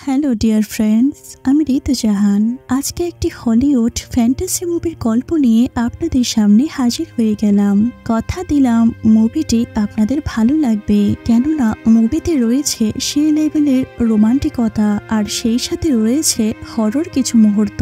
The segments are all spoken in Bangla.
হ্যালো ডিয়ার ফ্রেন্ডস, আমি রিতু জাহান। আজকে একটি হলিউড ফ্যান্টাসি মুভির গল্প নিয়ে আপনাদের সামনে হাজির হয়ে গেলাম। কথা দিলাম মুভিটি আপনাদের ভালো লাগবে, কেননা মুভিতে রয়েছে সেই লেভেলের রোমান্টিকতা আর সেই সাথে রয়েছে হরর কিছু মুহূর্ত।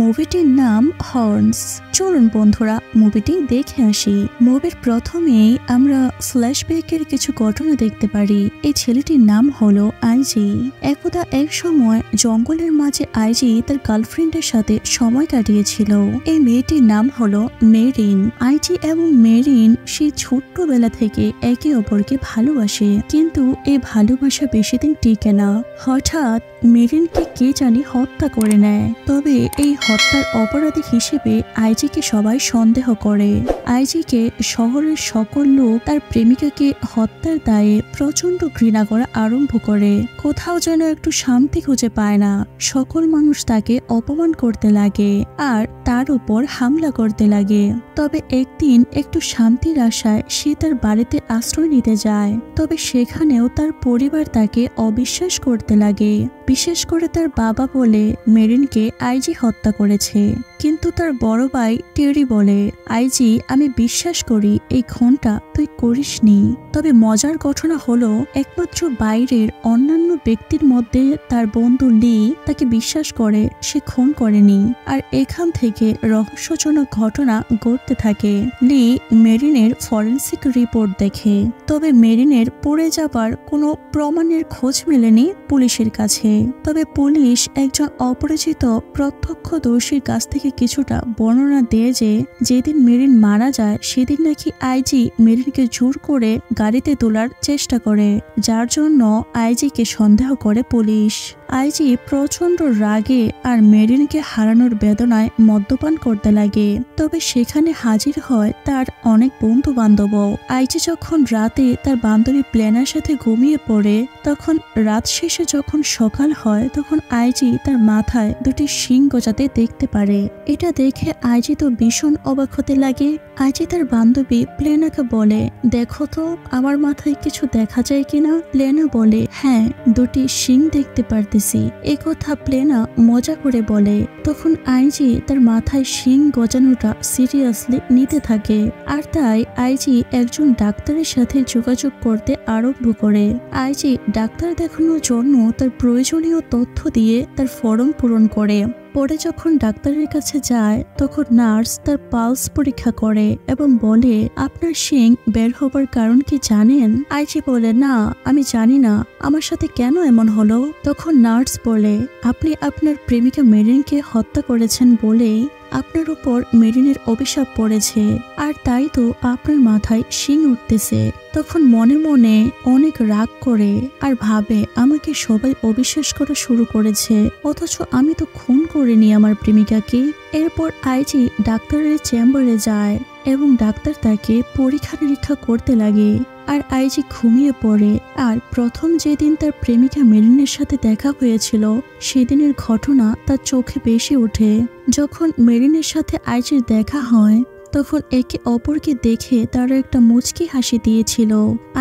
মুভিটির নাম হর্নস। চলুন বন্ধুরা মুভিটি দেখে আসি। মুভির প্রথমেই আমরা ফ্ল্যাশব্যাকের কিছু ঘটনা দেখতে পারি। এই ছেলেটির নাম হলো আইজি। একদা এক সময় জঙ্গলের মাঝে আইজি তার গার্লফ্রেন্ডের সাথে সময় কাটিয়েছিল। এই মেয়েটির নাম হলো মেরিন। আইজি এবং মেরিন সেই ছোট্টবেলা থেকে একে অপরকে ভালোবাসে, কিন্তু এই ভালোবাসা বেশি দিন টিকে না। হঠাৎ মেরিনকে কে জানি হত্যা করে নেয়। তবে এই হত্যার অপরাধী হিসেবে আইজিকে সবাই সন্দেহ করে। আইজিকে শহরের সকল লোক তার প্রেমিকাকে হত্যার দায়ে প্রচন্ড ঘৃণা করা আরম্ভ করে। কোথাও যেন একটু শান্তি খুঁজে পায় না। সকল মানুষ তাকে অপমান করতে লাগে আর তার উপর হামলা করতে লাগে। তবে একদিন একটু শান্তির আশায় সে তার বাড়িতে আশ্রয় নিতে যায়। তবে সেখানেও তার পরিবার তাকে অবিশ্বাস করতে লাগে। বিশেষ করে তার বাবা বলে মেরিনকে আইজি হত্যা করেছে, কিন্তু তার বড় ভাই টেরি বলে, আইজি আমি বিশ্বাস করি এই খুনটা তুই করিসনি। তবে মজার ঘটনা হলো একমাত্র বাইরের অন্যান্য ব্যক্তির মধ্যে তার বন্ধু লি তাকে বিশ্বাস করে সে খুন করেনি। আর এখান থেকে রহস্যজনক ঘটনা ঘটতে থাকে। লি মেরিনের ফরেন্সিক রিপোর্ট দেখে, তবে মেরিনের পড়ে যাবার কোনো প্রমাণের খোঁজ মেলেনি পুলিশের কাছে। তবে পুলিশ একজন অপরিচিত প্রত্যক্ষদর্শীর কাছ থেকে কিছুটা বর্ণনা দেয় যে যেদিন মেরিন মারা যায় সেদিন নাকি আইজি মেরিনকে জোর করে গাড়িতে তোলার চেষ্টা করে, যার জন্য আইজিকে সন্দেহ করে পুলিশ। আইজি প্রচন্ড রাগে আর মেরিনকে হারানোর বেদনায় মদ্যপান করতে লাগে। তবে সেখানে হাজির হয় তার অনেক বন্ধু বান্ধব। আইজি যখন রাতে তার বান্ধবী প্লেনার সাথে ঘুমিয়ে পড়ে, তখন রাত শেষে যখন সকাল হয় তখন আইজি তার মাথায় দুটি শিং গজাতে দেখতে পারে। এটা দেখে আইজি তো ভীষণ অবাক হতে লাগে। আইজি তার বান্ধবী প্লেনাকে বলে, দেখো তো আমার মাথায় কিছু দেখা যায় কিনা। প্লেনা বলে, হ্যাঁ দুটি শিং দেখতে পারতেছি। এ কথা প্লেনা মজা করে বলে। তখন আইজি তার মাথায় শিং গজানোটা সিরিয়াসলি নিতে থাকে, আর তাই আইজি একজন ডাক্তারের সাথে যোগাযোগ করতে আরম্ভ করে। আইজি ডাক্তার দেখানোর জন্য তার প্রয়োজনীয় তথ্য দিয়ে তার ফর্ম পূরণ করে। পরে যখন ডাক্তারের কাছে যায় তখন নার্স তার পালস পরীক্ষা করে এবং বলে, আপনার শিং বের হবার কারণ কি জানেন? আইজি বলে, না আমি জানি না, আমার সাথে কেন এমন হলো? তখন নার্স বলে, আপনি আপনার প্রেমিকা মেরিনকে হত্যা করেছেন বলেই আপনার উপর মেরিনের অভিশাপ পড়েছে, আর তাই তো আপনার মাথায় শিং উঠতেছে। তখন মনে মনে অনেক রাগ করে আর ভাবে, আমাকে সবাই অবিশ্বাস করা শুরু করেছে, অথচ আমি তো খুন করিনি আমার প্রেমিকাকে। এরপর আইজি ডাক্তারের চেম্বারে যায় এবং ডাক্তার তাকে পরীক্ষা নিরীক্ষা করতে লাগে। আর আইজি ঘুমিয়ে পড়ে। আর প্রথম যেদিন তার প্রেমিকা মেরিনের সাথে দেখা হয়েছিল সেদিনের ঘটনা তার চোখে ভেসে ওঠে। যখন মেরিনের সাথে আইজির দেখা হয় তখন একে অপরকে দেখে তারা একটা মুচকি হাসি দিয়েছিল।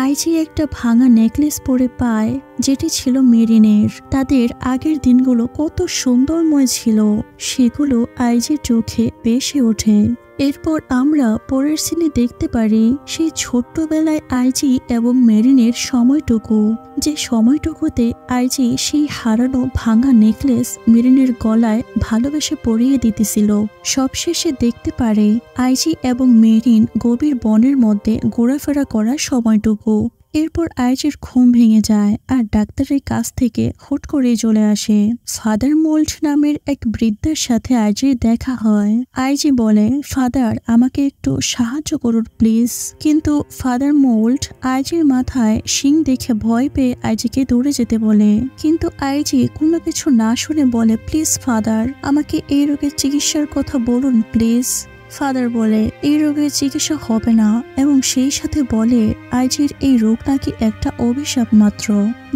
আইজি একটা ভাঙা নেকলেস পরে পায় যেটি ছিল মেরিনের। তাদের আগের দিনগুলো কত সুন্দরময় ছিল সেগুলো আইজির চোখে ভেসে ওঠে। এরপর আমরা পরের সিনে দেখতে পারি সেই ছোট্টবেলায় আইজি এবং মেরিনের সময়টুকু, যে সময়টুকুতে আইজি সেই হারানো ভাঙা নেকলেস মেরিনের গলায় ভালোবেসে পরিয়ে দিতেছিল। সবশেষে দেখতে পারে আইজি এবং মেরিন গভীর বনের মধ্যে ঘোরাফেরা করার সময়টুকু। এরপর আইজির ঘুম ভেঙে যায় আর ডাক্তারের কাছ থেকে হুট করে চলে আসে। ফাদার মোল্ড নামের এক বৃদ্ধের সাথে আইজির দেখা হয়। আইজি বলে, ফাদার আমাকে একটু সাহায্য করুন প্লিজ। কিন্তু ফাদার মোল্ড আইজির মাথায় শিং দেখে ভয় পেয়ে আইজিকে দৌড়ে যেতে বলে, কিন্তু আইজি কোনো কিছু না শুনে বলে, প্লিজ ফাদার আমাকে এই রোগের চিকিৎসার কথা বলুন প্লিজ। ফাদার বলে, এই রোগের চিকিৎসা হবে না এবং সেই সাথে বলে আইজির এই রোগ নাকি একটা অভিশাপ মাত্র,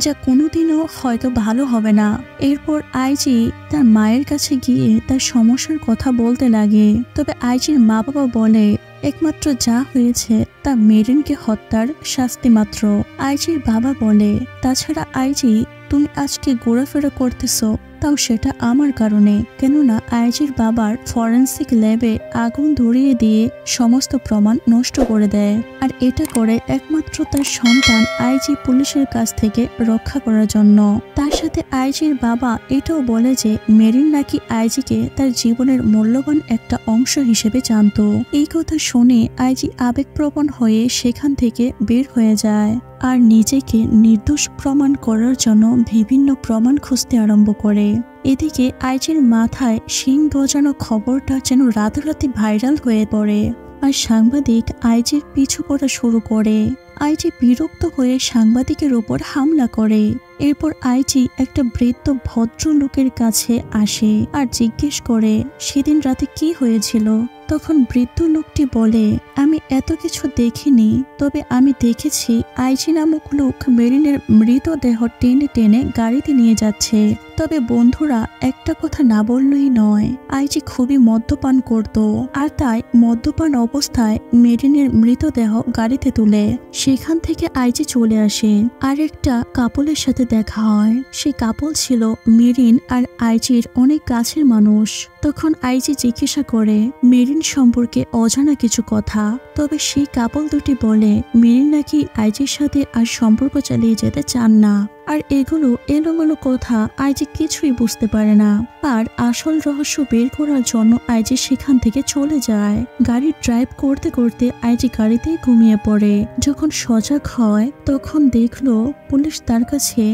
যা কোনোদিনও হয়তো ভালো হবে না। এরপর আইজি তার মায়ের কাছে গিয়ে তার সমস্যার কথা বলতে লাগে। তবে আইজির মা বাবা বলে, একমাত্র যা হয়েছে তা মেরিনকে হত্যার শাস্তি মাত্র। আইজির বাবা বলে, তাছাড়া আইজি তুমি আজকে ঘোরাফেরা করতেছো, তাও সেটা আমার কারণে। কেননা আইজির বাবার ফরেন্সিক ল্যাবে আগুন ধরিয়ে দিয়ে সমস্ত প্রমাণ নষ্ট করে দেয়, আর এটা করে একমাত্র তার সন্তান আইজি পুলিশের কাছ থেকে রক্ষা করার জন্য। তার সাথে আইজির বাবা এটাও বলে যে মেরিন নাকি আইজিকে তার জীবনের মূল্যবান একটা অংশ হিসেবে জানত। এই কথা শুনে আইজি আবেগপ্রবণ হয়ে সেখান থেকে বের হয়ে যায় আর নিজেকে নির্দোষ প্রমাণ করার জন্য বিভিন্ন প্রমাণ খুঁজতে আরম্ভ করে। এদিকে আইজির মাথায় শিং গজানো খবরটা যেন রাতারাতি ভাইরাল হয়ে পড়ে, আর সাংবাদিক আইজির পিছু করা শুরু করে। আইজি বিরক্ত হয়ে সাংবাদিকের উপর হামলা করে। এরপর আইজি একটা বৃদ্ধ ভদ্রলোকের কাছে আসে আর জিজ্ঞেস করে সেদিন রাতে কি হয়েছিল। তখন বৃদ্ধ লোকটি বলে, আমি এত কিছু দেখিনি, তবে আমি দেখেছি আইজি নামক লোক মেরিনের মৃতদেহ টেনে টেনে গাড়িতে নিয়ে যাচ্ছে। তবে বন্ধুরা, একটা কথা না বললেই নয়, আইজি খুবই মদ্যপান করত, আর তাই মদ্যপান অবস্থায় মেরিনের মৃতদেহ গাড়িতে তুলে সেখান থেকে আইজি চলে আসে। আর একটা কাপলের সাথে দেখা হয়। সেই কাপল ছিল মেরিন আর আইজির অনেক কাছের মানুষ। তখন আইজি জিজ্ঞাসা করে মেরিন সম্পর্কে অজানা কিছু কথা। তবে সেই কাপল দুটি বলে মেরিন নাকি আইজির সাথে আর সম্পর্ক চালিয়ে যেতে চান না। আর এগুলো এলোমেলো কথা আইজি কিছুই বুঝতে পারে না। আর আসল রহস্য বের করার জন্য আইজি সেখান থেকে চলে যায়। গাড়ি ড্রাইভ করতে করতে আইজি গাড়িতেই ঘুমিয়ে পড়ে। যখন সজাগ হয় তখন দেখলো পুলিশ তার কাছে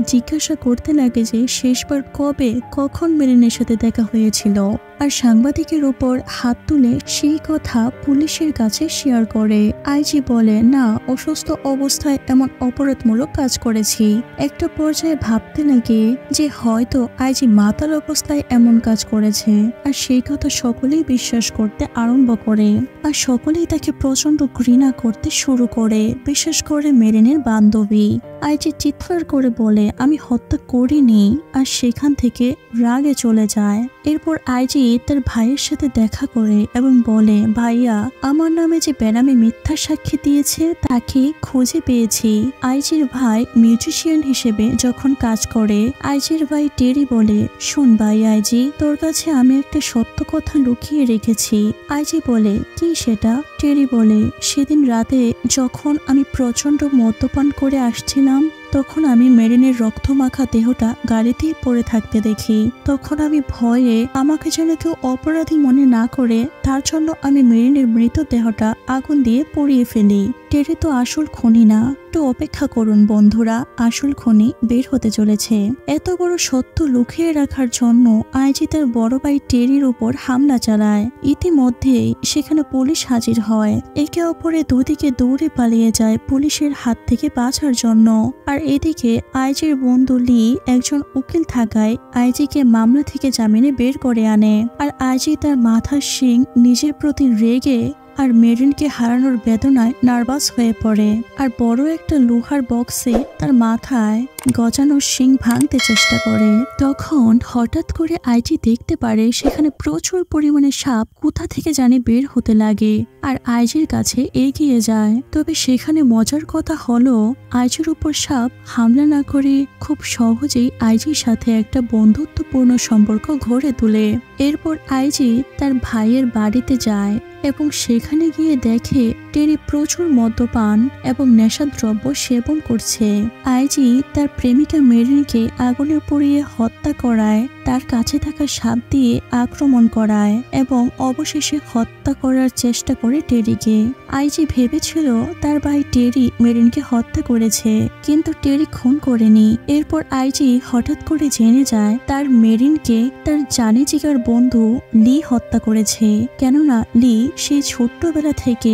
জিজ্ঞাসা করতে লাগে যে শেষবার কবে কখন মেরিনের সাথে দেখা হয়েছিল। আর সাংবাদিকের উপর হাত তুলে সেই কথা পুলিশের কাছে শেয়ার করে। আইজি বলে, না, অসুস্থ অবস্থায় এমন অপরাধমূলক কাজ করেছি। একটা পর্যায়ে ভাবতে লাগে যে হয়তো আইজি মাতাল অবস্থায় এমন কাজ করেছে। আর সেই কথা সকলেই বিশ্বাস করতে আরম্ভ করে, আর সকলেই তাকে প্রচন্ড ঘৃণা করতে শুরু করে, বিশেষ করে মেরিনের বান্ধবী। আইজি চিৎকার করে বলে, আমি হত্যা করিনি, আর সেখান থেকে রাগে চলে যায়। এরপর আইজি তার ভাইয়ের সাথে দেখা করে এবং বলে, ভাইয়া, আমার নামে যে বেনামে মিথ্যা সাক্ষী দিয়েছে তাকে খুঁজে পেয়েছি। আইজির ভাই মিউজিশিয়ান হিসেবে যখন কাজ করে, আইজির ভাই টেরি বলে, শোন ভাই আইজি, তোর কাছে আমি একটা সত্য কথা লুকিয়ে রেখেছি। আইজি বলে, কি সেটা? টেরি বলে, সেদিন রাতে যখন আমি প্রচন্ড মদ্যপান করে আসছিলাম তখন আমি মেরিনের রক্তমাখা দেহটা গাড়িতেই পড়ে থাকতে দেখি। তখন আমি ভয়ে আমাকে যেন কেউ অপরাধী মনে না করে তার জন্য আমি মেরিনের মৃতদেহটা আগুন দিয়ে পুড়িয়ে ফেলি। টেরি তো আসল খুনি না। একটু অপেক্ষা করুন বন্ধুরা, আসল খুনি বের হতে চলেছে। এত বড় সত্য লুকিয়ে রাখার জন্য আইজি তার বড় ভাই টেরির উপর হামলা চালায়। ইতিমধ্যেই সেখানে পুলিশ হাজির হয়। একে অপরে দুদিকে দৌড়ে পালিয়ে যায় পুলিশের হাত থেকে বাঁচার জন্য। আর এদিকে আইজির বন্ধু লি একজন উকিল থাকায় আইজিকে মামলা থেকে জামিনে বের করে আনে। আর আইজি তার মাথার শিং নিজের প্রতি রেগে আর মেরিনকে হারানোর বেদনায় নার্ভাস হয়ে পড়ে, আর বড় একটা লোহার বক্সে তার মাথায় গজানো শিং ভাঙতে চেষ্টা করে। তখন হঠাৎ করে আইজি দেখতে পারে সেখানে প্রচুর পরিমাণে সাপ কোথা থেকে জানি বের হতে লাগে, আর আইজির কাছে এগিয়ে যায়। তবে সেখানে মজার কথা হলো আইজির উপর সাপ হামলা না করে খুব সহজেই আইজির সাথে একটা বন্ধুত্বপূর্ণ সম্পর্ক গড়ে তোলে। এরপর আইজি তার ভাইয়ের বাড়িতে যায় এবং সেখানে গিয়ে দেখে টেরি প্রচুর মদ্যপান এবং নেশাদ্রব্য সেবন করছে। আইজি তার প্রেমিকা মেরিনকে আগুনে পুড়িয়ে হত্যা করায়, তার কাছে থাকা সাপ দিয়ে আক্রমণ করায় এবং অবশেষে হত্যা করার চেষ্টা করে টেরিকে। আইজি ভেবেছিল তার ভাই টেরি মেরিনকে হত্যা করেছে, কিন্তু টেরি খুন করেনি। এরপর আইজি হঠাৎ করে জেনে যায় তার মেরিনকে তার জানে জিগার বন্ধু লি হত্যা করেছে। কেননা লি সেই ছোট্টবেলা থেকে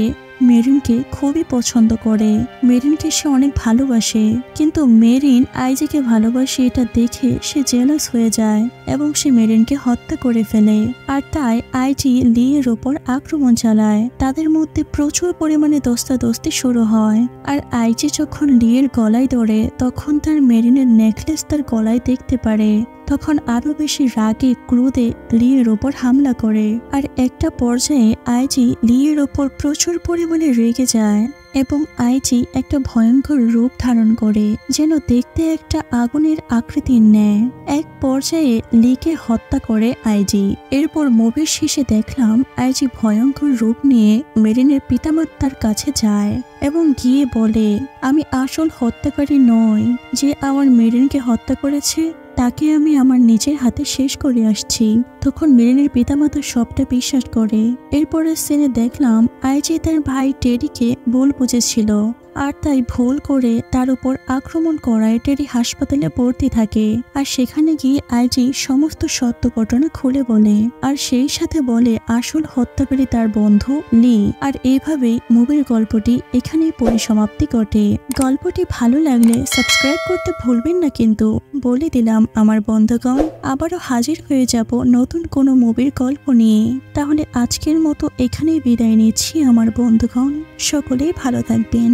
মেরিনকে খুবই পছন্দ করে, মেরিনকে সে অনেক ভালোবাসে। কিন্তু মেরিন আইজিকে ভালোবাসে এটা দেখে সে জেলাস হয়ে যায় এবং সে মেরিনকে হত্যা করে ফেলে। আর তাই আইজি লি এর উপর আক্রমণ চালায়। তাদের মধ্যে প্রচুর পরিমাণে দস্তাদস্তি শুরু হয়। আর আইজি যখন লি এর গলায় ধরে তখন তার মেরিনের নেকলেস তার গলায় দেখতে পারে। তখন আরো বেশি রাগে ক্রোধে লি এর ওপর হামলা করে। আর একটা পর্যায়ে আইজি লি এর ওপর প্রচুর পরিমাণে রেগে যায় এবং আইজি একটা ভয়ঙ্কর রূপ ধারণ করে, যেন দেখতে একটা আগুনের আকৃতির নেয়। এক পর্যায়ে লিকে হত্যা করে আইজি। এরপর মুভির শেষে দেখলাম আইজি ভয়ঙ্কর রূপ নিয়ে মেরিনের পিতামাতার কাছে যায় এবং গিয়ে বলে, আমি আসল হত্যাকারী নই, যে আমার মেরিনকে হত্যা করেছে তাকে আমি আমার নিজের হাতে শেষ করে আসছি। তখন মেরিনের পিতামাতা সবটা বিশ্বাস করে। এরপরের সিনে দেখলাম আইজি তার ভাই টেরিকে ভুল বুঝেছিল, আর তাই ভুল করে তার উপর আক্রমণ করায় টেরি হাসপাতালে ভর্তি থাকে। আর সেখানে গিয়ে আইজি সমস্ত সত্য ঘটনা খুলে বলে, আর সেই সাথে বলে আসল হত্যাকারী তার বন্ধু লি। আর এইভাবেই মুভির গল্পটি এখানেই পরিসমাপ্তি ঘটে। গল্পটি ভালো লাগলে সাবস্ক্রাইব করতে ভুলবেন না কিন্তু। বলে দিলাম আমার বন্ধুগণ, আবারও হাজির হয়ে যাব নতুন কোনো মুভির গল্প নিয়ে। তাহলে আজকের মতো এখানেই বিদায় নিচ্ছি আমার বন্ধুগণ। সকলেই ভালো থাকবেন।